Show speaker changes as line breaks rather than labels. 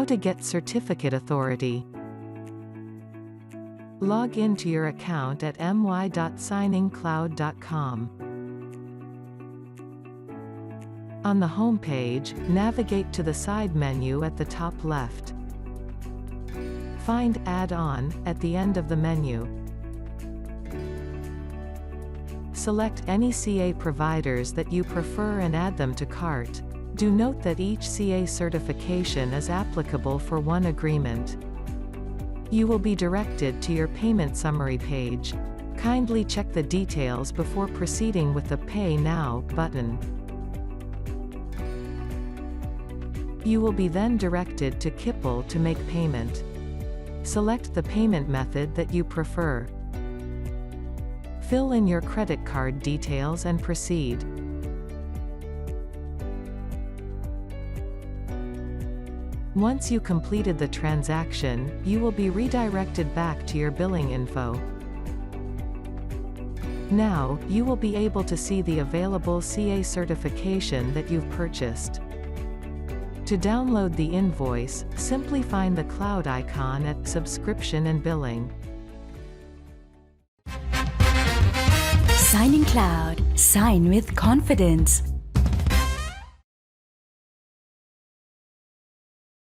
How to get certificate authority. Log into your account at my.signingcloud.com. On the home page, navigate to the side menu at the top left. Find Add-on at the end of the menu. Select any CA providers that you prefer and add them to cart. Do note that each CA certification is applicable for one agreement. You will be directed to your payment summary page. Kindly check the details before proceeding with the Pay Now button. You will be then directed to Kippel to make payment. Select the payment method that you prefer. Fill in your credit card details and proceed. Once you completed the transaction, you will be redirected back to your billing info. Now, you will be able to see the available CA certification that you've purchased. To download the invoice, simply find the cloud icon at Subscription and Billing.
SigningCloud. Sign with confidence.